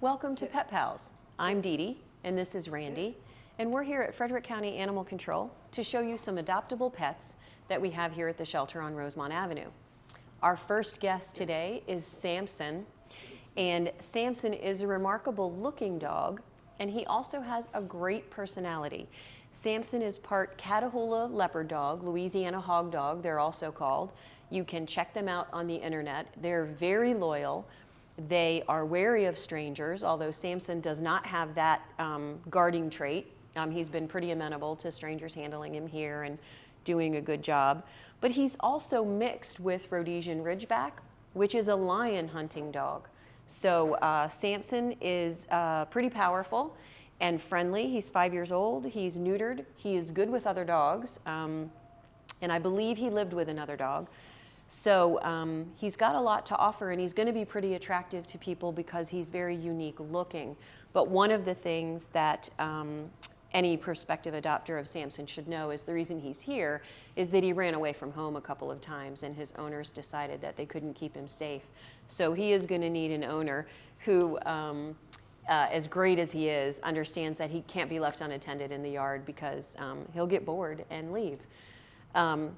Welcome to Pet Pals. I'm Dee Dee, and this is Randy, and we're here at Frederick County Animal Control to show you some adoptable pets that we have here at the shelter on Rosemont Avenue. Our first guest today is Samson, and Samson is a remarkable looking dog, and he also has a great personality. Samson is part Catahoula leopard dog, Louisiana hog dog, they're also called. You can check them out on the internet. They're very loyal. They are wary of strangers, although Samson does not have that guarding trait. He's been pretty amenable to strangers handling him here and doing a good job. But he's also mixed with Rhodesian Ridgeback, which is a lion hunting dog. So Samson is pretty powerful and friendly. He's 5 years old. He's neutered. He is good with other dogs. And I believe he lived with another dog. So he's got a lot to offer, and he's going to be pretty attractive to people because he's very unique looking. But one of the things that any prospective adopter of Samson should know is the reason he's here is that he ran away from home a couple of times, and his owners decided that they couldn't keep him safe. So he is going to need an owner who, as great as he is, understands that he can't be left unattended in the yard because he'll get bored and leave.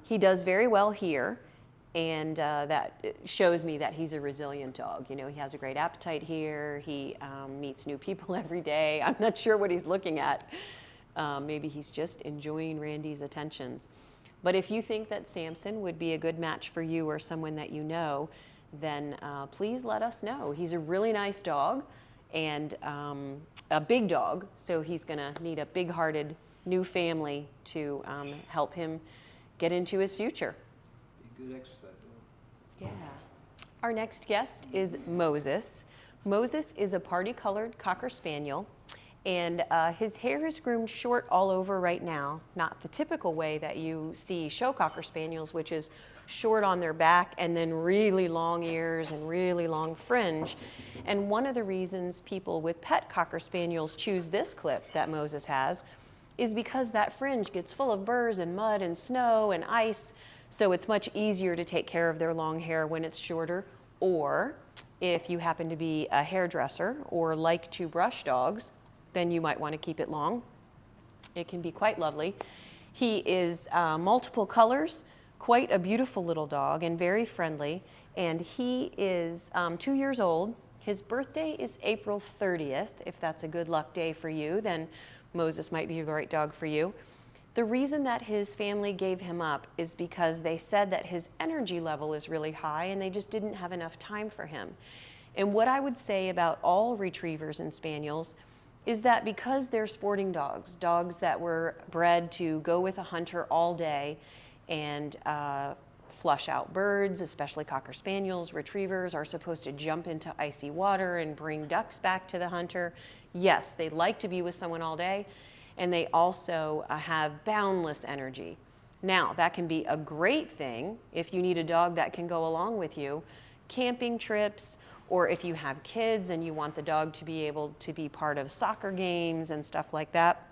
He does very well here. And that shows me that he's a resilient dog. You know, he has a great appetite here. He meets new people every day. I'm not sure what he's looking at. Maybe he's just enjoying Randy's attentions. But if you think that Samson would be a good match for you or someone that you know, then please let us know. He's a really nice dog and a big dog, so he's going to need a big-hearted new family to help him get into his future. Good exercise. Yeah. Our next guest is Moses. Moses is a party-colored Cocker Spaniel, and his hair is groomed short all over right now, not the typical way that you see show Cocker Spaniels, which is short on their back and then really long ears and really long fringe. And one of the reasons people with pet Cocker Spaniels choose this clip that Moses has is because that fringe gets full of burrs and mud and snow and ice. So it's much easier to take care of their long hair when it's shorter, or if you happen to be a hairdresser or like to brush dogs, then you might want to keep it long. It can be quite lovely. He is multiple colors, quite a beautiful little dog and very friendly, and he is 2 years old. His birthday is April 30th. If that's a good luck day for you, then Moses might be the right dog for you. The reason that his family gave him up is because they said that his energy level is really high and they just didn't have enough time for him. And what I would say about all retrievers and spaniels is that because they're sporting dogs, dogs that were bred to go with a hunter all day and flush out birds, especially Cocker Spaniels, retrievers are supposed to jump into icy water and bring ducks back to the hunter. Yes, they like to be with someone all day, and they also have boundless energy. Now, that can be a great thing if you need a dog that can go along with you, camping trips, or if you have kids and you want the dog to be able to be part of soccer games and stuff like that.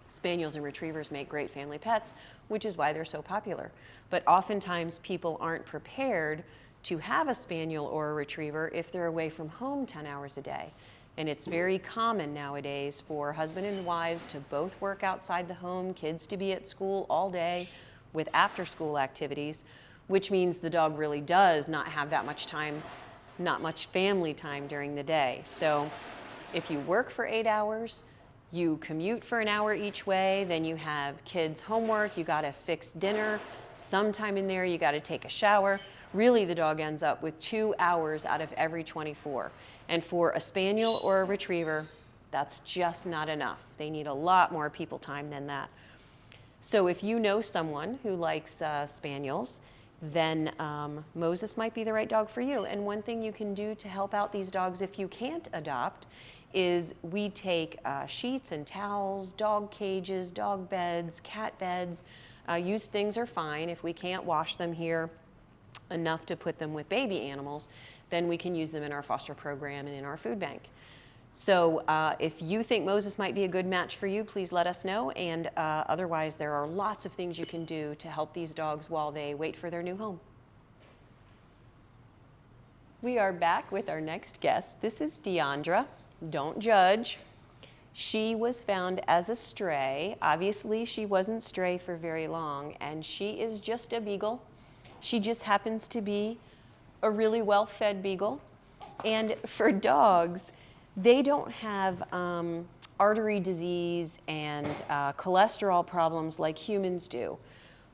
Spaniels and retrievers make great family pets, which is why they're so popular. But oftentimes people aren't prepared to have a spaniel or a retriever if they're away from home 10 hours a day. And it's very common nowadays for husband and wives to both work outside the home, kids to be at school all day with after-school activities, which means the dog really does not have that much time, not much family time during the day. So if you work for 8 hours, you commute for an hour each way, then you have kids' homework, you gotta fix dinner, sometime in there you gotta take a shower. Really, the dog ends up with 2 hours out of every 24. And for a spaniel or a retriever, that's just not enough. They need a lot more people time than that. So if you know someone who likes spaniels, then Moses might be the right dog for you. And one thing you can do to help out these dogs if you can't adopt is we take sheets and towels, dog cages, dog beds, cat beds. Used things are fine. If we can't wash them here enough to put them with baby animals, then we can use them in our foster program and in our food bank. So if you think Moses might be a good match for you, please let us know. And otherwise, there are lots of things you can do to help these dogs while they wait for their new home. We are back with our next guest. This is Deandra. Don't judge. She was found as a stray. Obviously, she wasn't stray for very long, and she is just a beagle. She just happens to be a really well-fed beagle. And for dogs, they don't have artery disease and cholesterol problems like humans do.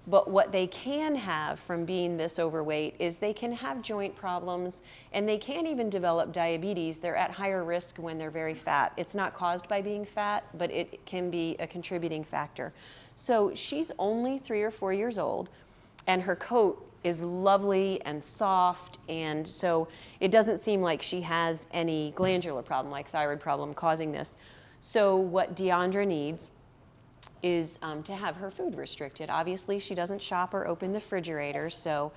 But what they can have from being this overweight is they can have joint problems, and they can even develop diabetes. They're at higher risk when they're very fat. It's not caused by being fat, but it can be a contributing factor. So she's only 3 or 4 years old, and her coat is lovely and soft, and so it doesn't seem like she has any glandular problem, like thyroid problem, causing this. So what Deandra needs is to have her food restricted. Obviously, she doesn't shop or open the refrigerator, so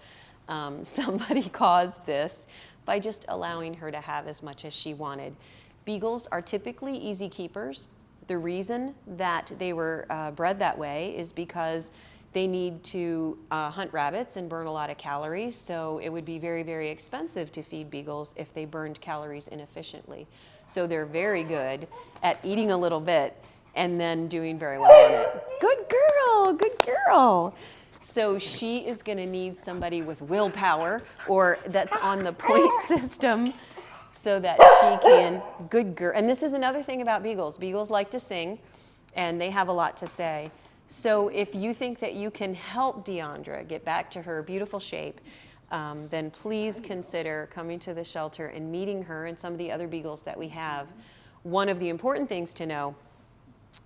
somebody caused this by just allowing her to have as much as she wanted. Beagles are typically easy keepers. The reason that they were bred that way is because they need to hunt rabbits and burn a lot of calories, so it would be very, very expensive to feed beagles if they burned calories inefficiently. So they're very good at eating a little bit and then doing very well on it. Good girl, good girl. So she is gonna need somebody with willpower or that's on the point system so that she can, good girl. And this is another thing about beagles. Beagles like to sing and they have a lot to say. So if you think that you can help Deandra get back to her beautiful shape, then please consider coming to the shelter and meeting her and some of the other beagles that we have. One of the important things to know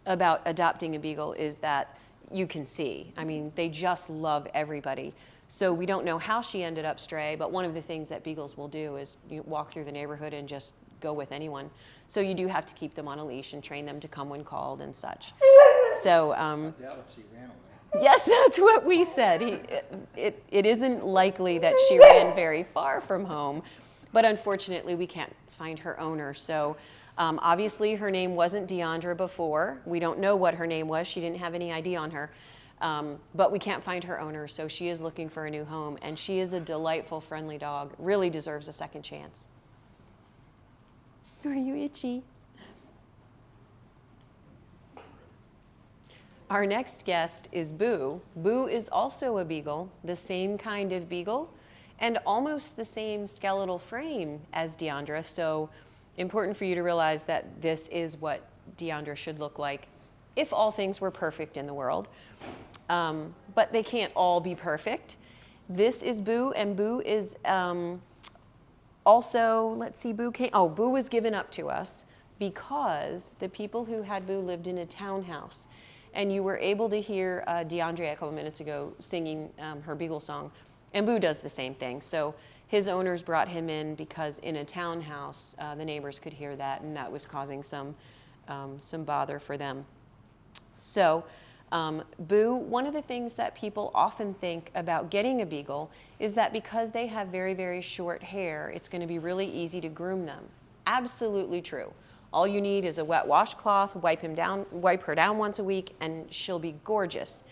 about adopting a beagle is that you can see. I mean, they just love everybody. So we don't know how she ended up stray, but one of the things that beagles will do is walk through the neighborhood and just go with anyone. So you do have to keep them on a leash and train them to come when called and such. So I doubt if she ran away. yes, that's what we said. It isn't likely that she ran very far from home, but unfortunately we can't find her owner. So obviously her name wasn't Deandra before. We don't know what her name was. She didn't have any ID on her. But we can't find her owner, so she is looking for a new home. And she is a delightful, friendly dog. Really deserves a second chance. Are you itchy? Our next guest is Boo. Boo is also a beagle, the same kind of beagle, and almost the same skeletal frame as Deandra. So important for you to realize that this is what Deandra should look like if all things were perfect in the world. But they can't all be perfect. This is Boo, and Boo is also, let's see, Boo was given up to us because the people who had Boo lived in a townhouse. And you were able to hear Deandra a couple minutes ago singing her beagle song. And Boo does the same thing. So his owners brought him in because in a townhouse, the neighbors could hear that, and that was causing some bother for them. So Boo, one of the things that people often think about getting a beagle is that because they have very, very short hair, it's going to be really easy to groom them. Absolutely true. All you need is a wet washcloth, wipe her down once a week, and she'll be gorgeous.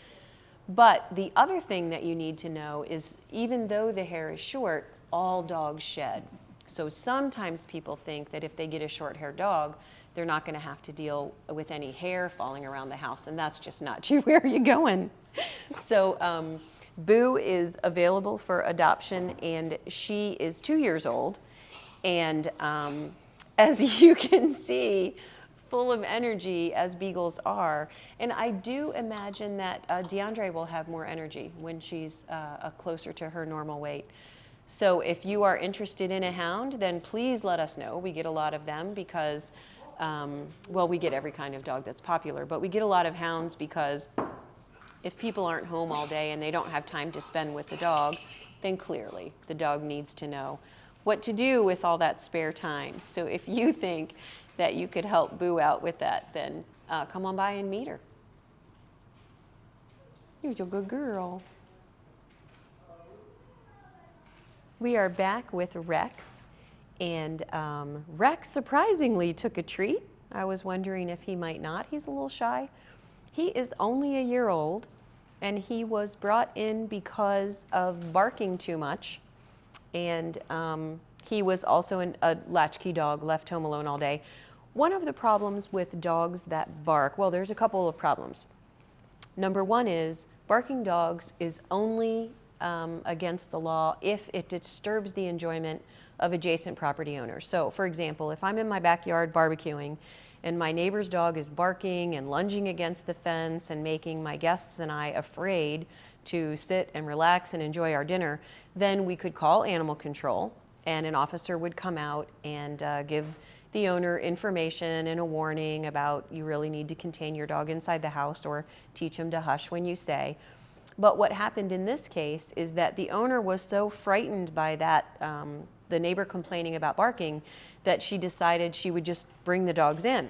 But the other thing that you need to know is even though the hair is short, all dogs shed. So sometimes people think that if they get a short-haired dog, they're not going to have to deal with any hair falling around the house, and that's just not true. Where are you going? So Boo is available for adoption, and she is 2 years old, and as you can see, full of energy as beagles are. And I do imagine that Deandra will have more energy when she's closer to her normal weight. So if you are interested in a hound, then please let us know. We get a lot of them because, well, we get every kind of dog that's popular, but we get a lot of hounds because if people aren't home all day and they don't have time to spend with the dog, then clearly the dog needs to know what to do with all that spare time. So if you think that you could help Boo out with that, then come on by and meet her. You're a good girl. We are back with Rex, and Rex surprisingly took a treat. I was wondering if he might not. He's a little shy. He is only a year old, and he was brought in because of barking too much, and he was also a latchkey dog, left home alone all day. One of the problems with dogs that bark, well, there's a couple of problems. Number one is barking dogs is only against the law if it disturbs the enjoyment of adjacent property owners. So, for example, if I'm in my backyard barbecuing and my neighbor's dog is barking and lunging against the fence and making my guests and I afraid to sit and relax and enjoy our dinner, then we could call animal control and an officer would come out and give the owner information and a warning about you really need to contain your dog inside the house or teach him to hush when you say. But what happened in this case is that the owner was so frightened by that, the neighbor complaining about barking, that she decided she would just bring the dogs in.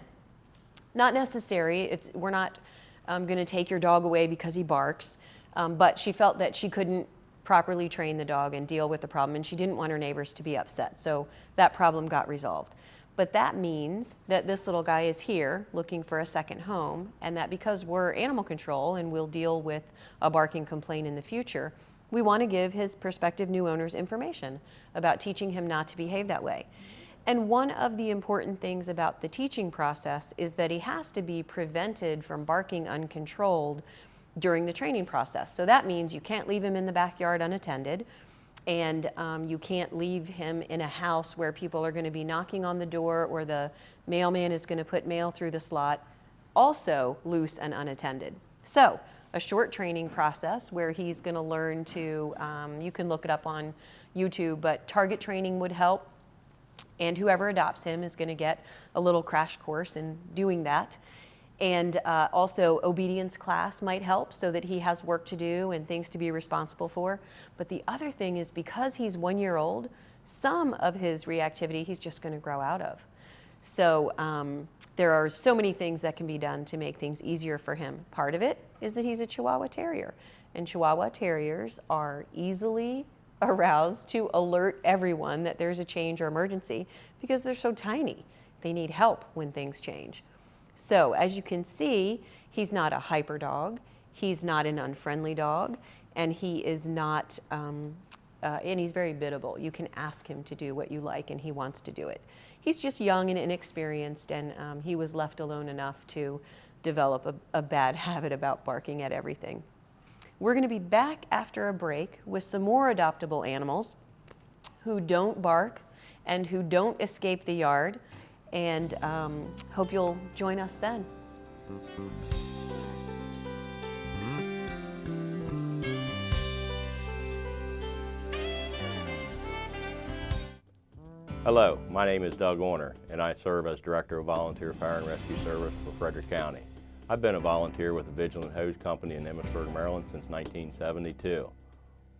Not necessary, we're not going to take your dog away because he barks, but she felt that she couldn't properly train the dog and deal with the problem, and she didn't want her neighbors to be upset. So that problem got resolved. But that means that this little guy is here looking for a second home, and that because we're animal control and we'll deal with a barking complaint in the future, we want to give his prospective new owners information about teaching him not to behave that way. And one of the important things about the teaching process is that he has to be prevented from barking uncontrolled during the training process. So that means you can't leave him in the backyard unattended, and you can't leave him in a house where people are going to be knocking on the door or the mailman is going to put mail through the slot, also loose and unattended. So a short training process where he's going to learn to, you can look it up on YouTube, but target training would help, and whoever adopts him is going to get a little crash course in doing that. And also obedience class might help so that he has work to do and things to be responsible for. But the other thing is, because he's 1 year old, some of his reactivity he's just going to grow out of. So there are so many things that can be done to make things easier for him. Part of it is that he's a Chihuahua Terrier, and Chihuahua Terriers are easily aroused to alert everyone that there's a change or emergency because they're so tiny. They need help when things change. So as you can see, he's not a hyper dog, he's not an unfriendly dog, and he is not, and he's very biddable. You can ask him to do what you like and he wants to do it. He's just young and inexperienced, and he was left alone enough to develop a bad habit about barking at everything. We're going to be back after a break with some more adoptable animals who don't bark and who don't escape the yard. And hope you'll join us then. Hello, my name is Doug Warner, and I serve as Director of Volunteer Fire and Rescue Service for Frederick County. I've been a volunteer with the Vigilant Hose Company in Emmitsburg, Maryland since 1972.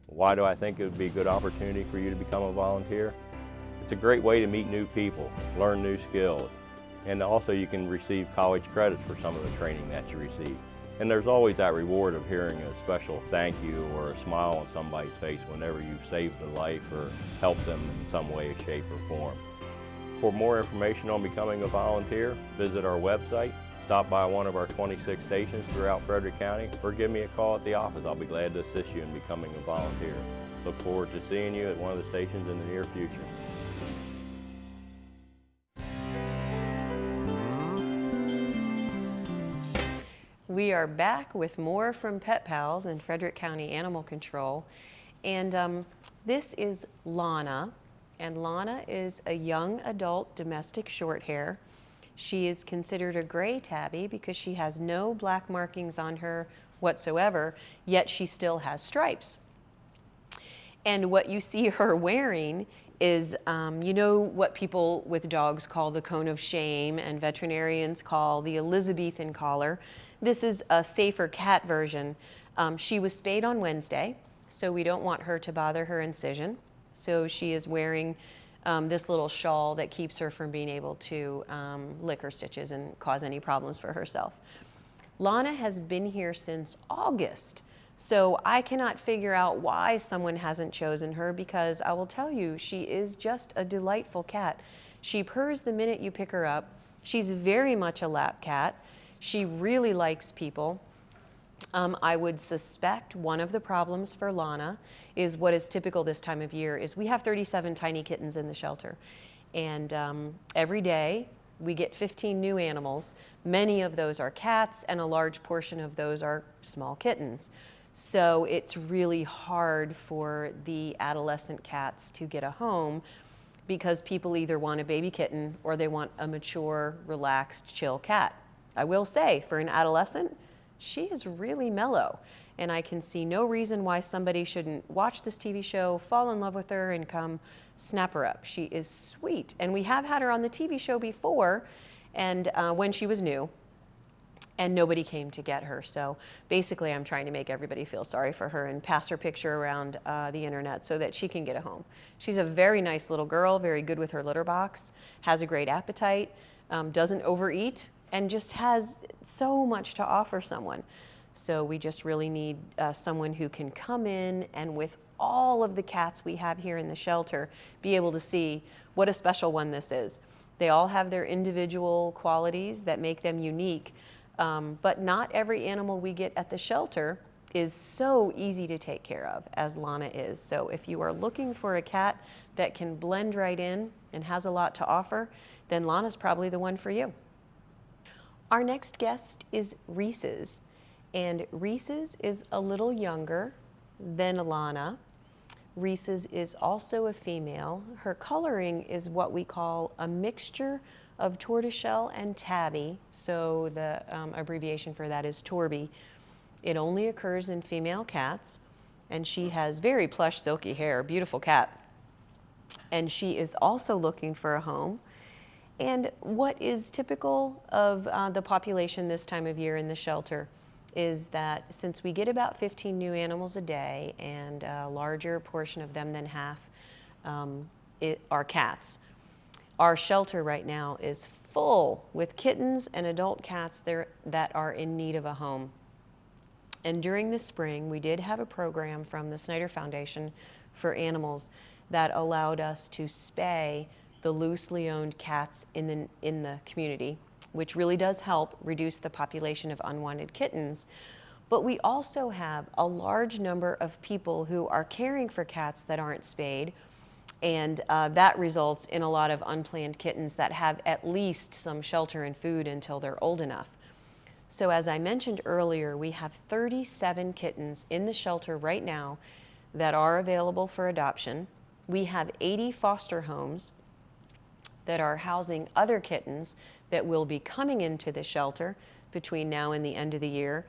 Why do I think it would be a good opportunity for you to become a volunteer? It's a great way to meet new people, learn new skills, and also you can receive college credits for some of the training that you receive. And there's always that reward of hearing a special thank you or a smile on somebody's face whenever you've saved a life or helped them in some way, shape, or form. For more information on becoming a volunteer, visit our website, stop by one of our 26 stations throughout Frederick County, or give me a call at the office. I'll be glad to assist you in becoming a volunteer. Look forward to seeing you at one of the stations in the near future. We are back with more from Pet Pals and Frederick County Animal Control. And this is Lana. And Lana is a young adult domestic short hair. She is considered a gray tabby because she has no black markings on her whatsoever, yet she still has stripes. And what you see her wearing is, you know what people with dogs call the cone of shame and veterinarians call the Elizabethan collar. This is a safer cat version. She was spayed on Wednesday, so we don't want her to bother her incision. So she is wearing this little shawl that keeps her from being able to lick her stitches and cause any problems for herself. Lana has been here since August, so I cannot figure out why someone hasn't chosen her, because I will tell you, she is just a delightful cat. She purrs the minute you pick her up. She's very much a lap cat. She really likes people. I would suspect one of the problems for Lana is what is typical this time of year is we have 37 tiny kittens in the shelter. And every day we get 15 new animals. Many of those are cats and a large portion of those are small kittens. So it's really hard for the adolescent cats to get a home because people either want a baby kitten or they want a mature, relaxed, chill cat. I will say, for an adolescent, she is really mellow, and I can see no reason why somebody shouldn't watch this TV show, fall in love with her, and come snap her up. She is sweet, and we have had her on the TV show before, and when she was new, and nobody came to get her. So basically, I'm trying to make everybody feel sorry for her and pass her picture around the internet so that she can get a home. She's a very nice little girl, very good with her litter box, has a great appetite, doesn't overeat, and just has so much to offer someone. So we just really need someone who can come in and, with all of the cats we have here in the shelter, be able to see what a special one this is. They all have their individual qualities that make them unique, but not every animal we get at the shelter is so easy to take care of as Lana is. So if you are looking for a cat that can blend right in and has a lot to offer, then Lana's probably the one for you. Our next guest is Reese's, and Reese's is a little younger than Lana. Reese's is also a female. Her coloring is what we call a mixture of tortoiseshell and tabby, so the abbreviation for that is Torby. It only occurs in female cats, and she has very plush, silky hair, beautiful cat. And she is also looking for a home. And what is typical of the population this time of year in the shelter is that since we get about 15 new animals a day, and a larger portion of them than half are cats, our shelter right now is full with kittens and adult cats there that are in need of a home. And during the spring, we did have a program from the Snyder Foundation for Animals that allowed us to spay the loosely owned cats in the community, which really does help reduce the population of unwanted kittens. But we also have a large number of people who are caring for cats that aren't spayed, and that results in a lot of unplanned kittens that have at least some shelter and food until they're old enough. So as I mentioned earlier, we have 37 kittens in the shelter right now that are available for adoption. We have 80 foster homes that are housing other kittens that will be coming into the shelter between now and the end of the year.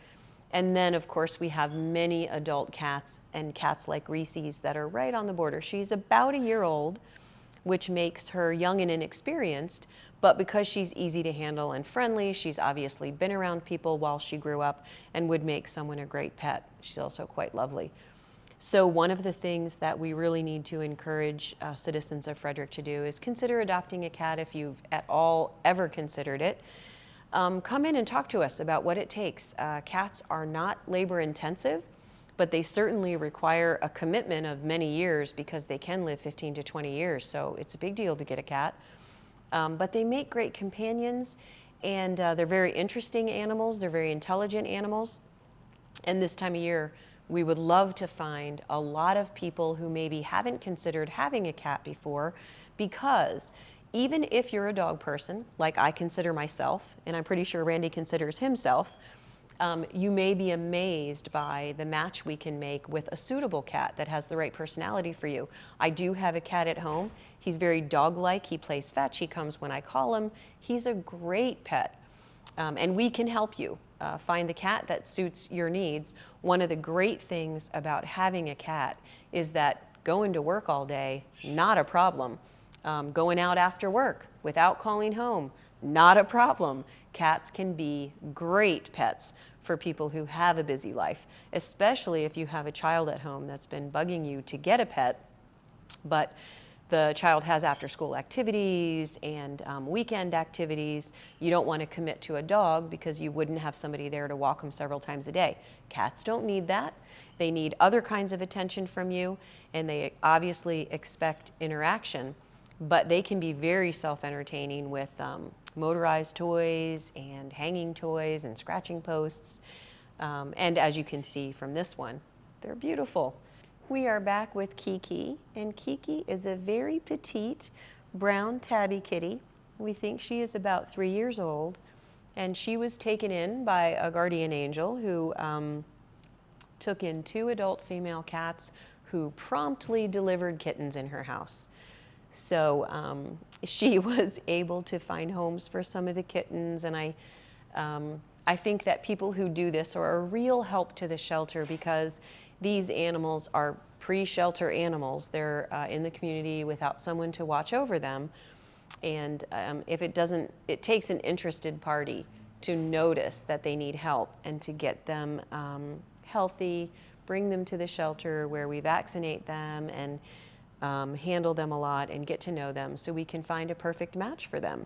And then, of course, we have many adult cats and cats like Reese's that are right on the border. She's about a year old, which makes her young and inexperienced, but because she's easy to handle and friendly, she's obviously been around people while she grew up and would make someone a great pet. She's also quite lovely. So one of the things that we really need to encourage citizens of Frederick to do is consider adopting a cat if you've at all ever considered it. Come in and talk to us about what it takes. Cats are not labor intensive, but they certainly require a commitment of many years because they can live 15 to 20 years. So it's a big deal to get a cat. But they make great companions, and they're very interesting animals. They're very intelligent animals. And this time of year, we would love to find a lot of people who maybe haven't considered having a cat before, because even if you're a dog person, like I consider myself, and I'm pretty sure Randy considers himself, you may be amazed by the match we can make with a suitable cat that has the right personality for you. I do have a cat at home. He's very dog-like. He plays fetch. He comes when I call him. He's a great pet, and we can help you find the cat that suits your needs. One of the great things about having a cat is that going to work all day, not a problem. Going out after work without calling home, not a problem. Cats can be great pets for people who have a busy life, especially if you have a child at home that's been bugging you to get a pet, but the child has after-school activities and weekend activities. You don't want to commit to a dog because you wouldn't have somebody there to walk them several times a day. Cats don't need that. They need other kinds of attention from you, and they obviously expect interaction, but they can be very self-entertaining with motorized toys and hanging toys and scratching posts. And as you can see from this one, they're beautiful. We are back with Kiki, and Kiki is a very petite brown tabby kitty. We think she is about 3 years old, and she was taken in by a guardian angel who took in 2 adult female cats who promptly delivered kittens in her house. So she was able to find homes for some of the kittens, and I think that people who do this are a real help to the shelter because these animals are pre-shelter animals. They're in the community without someone to watch over them. And if it doesn't, it takes an interested party to notice that they need help and to get them healthy, bring them to the shelter where we vaccinate them and handle them a lot and get to know them so we can find a perfect match for them.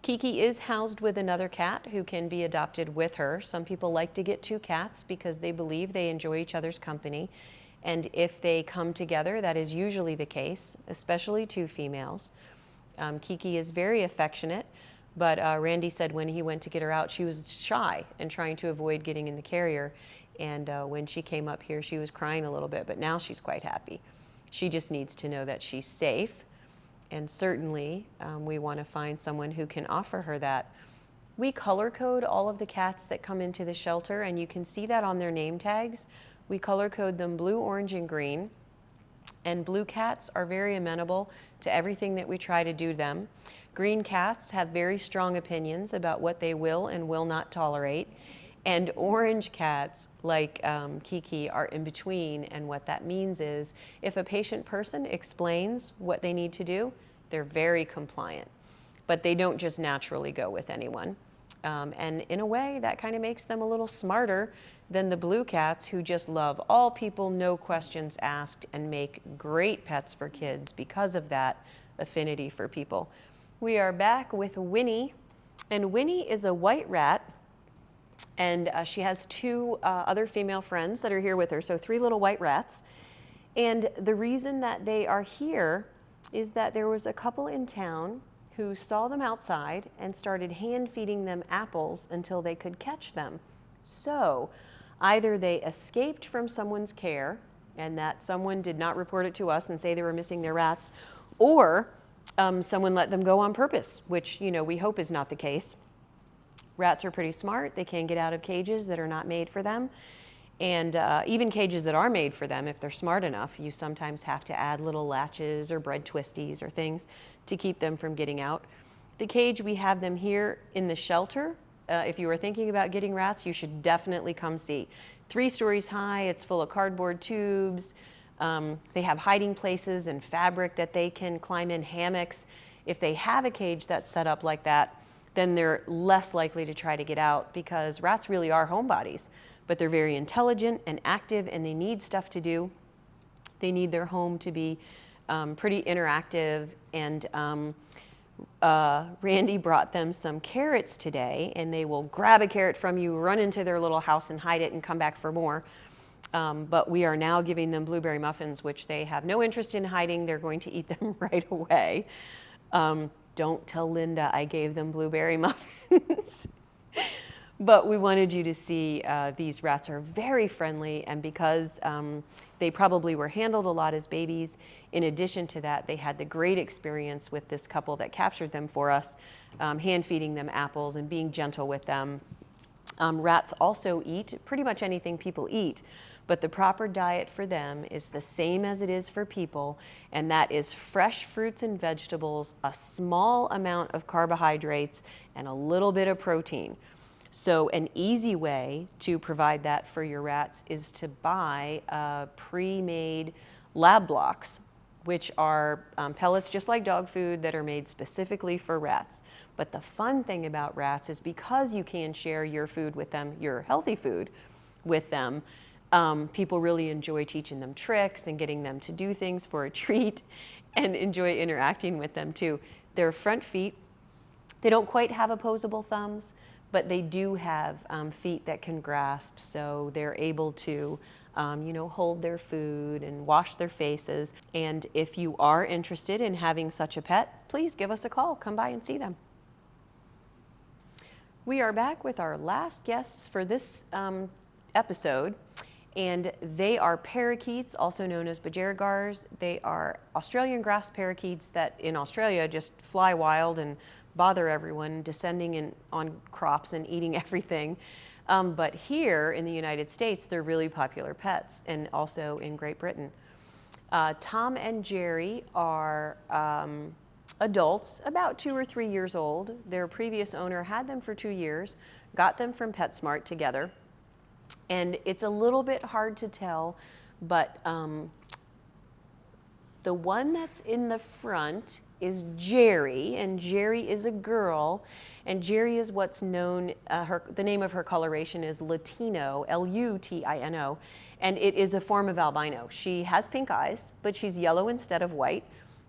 Kiki is housed with another cat who can be adopted with her. Some people like to get 2 cats because they believe they enjoy each other's company. And if they come together, that is usually the case, especially 2 females. Kiki is very affectionate, but Randy said when he went to get her out, she was shy and trying to avoid getting in the carrier. And when she came up here, she was crying a little bit, but now she's quite happy. She just needs to know that she's safe. And certainly, we want to find someone who can offer her that. We color code all of the cats that come into the shelter, and you can see that on their name tags. We color code them blue, orange, and green. And blue cats are very amenable to everything that we try to do to them. Green cats have very strong opinions about what they will and will not tolerate. And orange cats, like Kiki, are in between, and what that means is if a patient person explains what they need to do, they're very compliant, but they don't just naturally go with anyone. And in a way, that kind of makes them a little smarter than the blue cats who just love all people, no questions asked, and make great pets for kids because of that affinity for people. We are back with Winnie, and Winnie is a white rat. And she has 2 other female friends that are here with her, so 3 little white rats. And the reason that they are here is that there was a couple in town who saw them outside and started hand feeding them apples until they could catch them. So either they escaped from someone's care and that someone did not report it to us and say they were missing their rats, or someone let them go on purpose, which, you know, we hope is not the case. Rats are pretty smart. They can get out of cages that are not made for them. And even cages that are made for them, if they're smart enough, you sometimes have to add little latches or bread twisties or things to keep them from getting out. The cage, we have them here in the shelter. If you were thinking about getting rats, you should definitely come see. 3 stories high, it's full of cardboard tubes. They have hiding places and fabric that they can climb in, hammocks. If they have a cage that's set up like that, then they're less likely to try to get out because rats really are homebodies, but they're very intelligent and active and they need stuff to do. They need their home to be pretty interactive, and Randy brought them some carrots today, and they will grab a carrot from you, run into their little house and hide it and come back for more. But we are now giving them blueberry muffins, which they have no interest in hiding. They're going to eat them right away. Don't tell Linda I gave them blueberry muffins. But we wanted you to see these rats are very friendly, and because they probably were handled a lot as babies, in addition to that, they had the great experience with this couple that captured them for us, hand feeding them apples and being gentle with them. Rats also eat pretty much anything people eat, but the proper diet for them is the same as it is for people, and that is fresh fruits and vegetables, a small amount of carbohydrates, and a little bit of protein. So an easy way to provide that for your rats is to buy pre-made lab blocks, which are pellets just like dog food that are made specifically for rats. But the fun thing about rats is because you can share your food with them, your healthy food with them, People really enjoy teaching them tricks and getting them to do things for a treat and enjoy interacting with them too. Their front feet, they don't quite have opposable thumbs, but they do have feet that can grasp, so they're able to hold their food and wash their faces. And if you are interested in having such a pet, please give us a call. Come by and see them. We are back with our last guests for this episode, and they are parakeets, also known as budgerigars. They are Australian grass parakeets that in Australia just fly wild and bother everyone, descending on crops and eating everything. But here in the United States, they're really popular pets, and also in Great Britain. Tom and Jerry are adults, about 2 or 3 years old. Their previous owner had them for 2 years, got them from PetSmart together. And it's a little bit hard to tell, but the one that's in the front is Jerry, and Jerry is a girl, and Jerry is what's known, the name of her coloration is Lutino, L-U-T-I-N-O, and it is a form of albino. She has pink eyes, but she's yellow instead of white.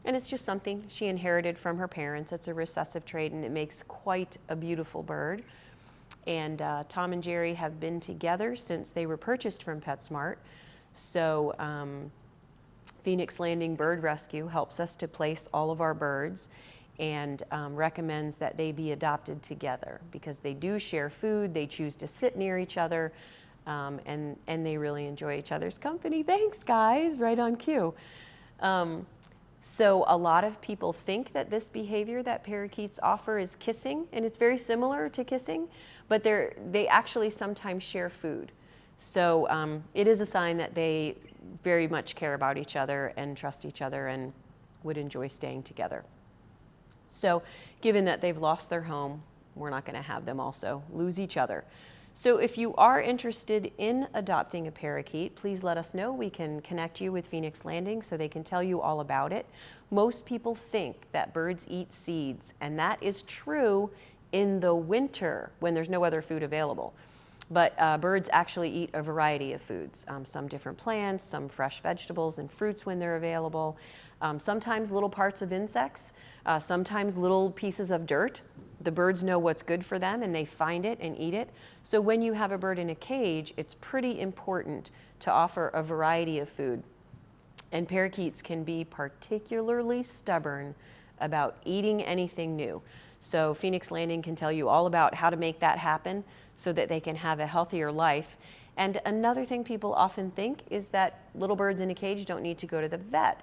And it's just something she inherited from her parents. It's a recessive trait, and it makes quite a beautiful bird. And Tom and Jerry have been together since they were purchased from PetSmart. So Phoenix Landing Bird Rescue helps us to place all of our birds and recommends that they be adopted together because they do share food, they choose to sit near each other, and they really enjoy each other's company. Thanks, guys, right on cue. So a lot of people think that this behavior that parakeets offer is kissing, and it's very similar to kissing, but they actually sometimes share food. So it is a sign that they very much care about each other and trust each other and would enjoy staying together. So given that they've lost their home, we're not going to have them also lose each other. So if you are interested in adopting a parakeet, please let us know. We can connect you with Phoenix Landing so they can tell you all about it. Most people think that birds eat seeds, and that is true in the winter when there's no other food available. But birds actually eat a variety of foods, some different plants, some fresh vegetables and fruits when they're available, sometimes little parts of insects, sometimes little pieces of dirt. The birds know what's good for them and they find it and eat it. So when you have a bird in a cage, it's pretty important to offer a variety of food. And parakeets can be particularly stubborn about eating anything new. So Phoenix Landing can tell you all about how to make that happen so that they can have a healthier life. And another thing people often think is that little birds in a cage don't need to go to the vet.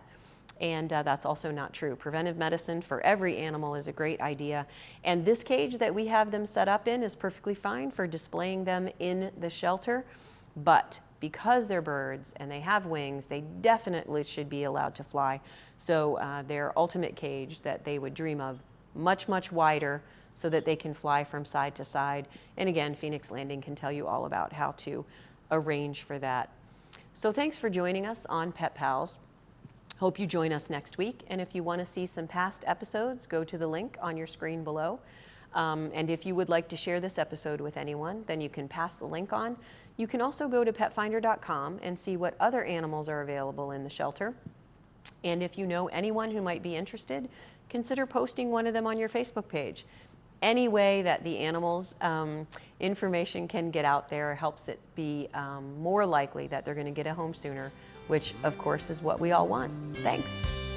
And that's also not true. Preventive medicine for every animal is a great idea. And this cage that we have them set up in is perfectly fine for displaying them in the shelter. But because they're birds and they have wings, they definitely should be allowed to fly. So their ultimate cage that they would dream of, much, much wider so that they can fly from side to side. And again, Phoenix Landing can tell you all about how to arrange for that. So thanks for joining us on Pet Pals. Hope you join us next week. And if you want to see some past episodes, go to the link on your screen below. And if you would like to share this episode with anyone, then you can pass the link on. You can also go to petfinder.com and see what other animals are available in the shelter. And if you know anyone who might be interested, consider posting one of them on your Facebook page. Any way that the animals' information can get out there helps it be more likely that they're going to get a home sooner, which of course is what we all want. Thanks.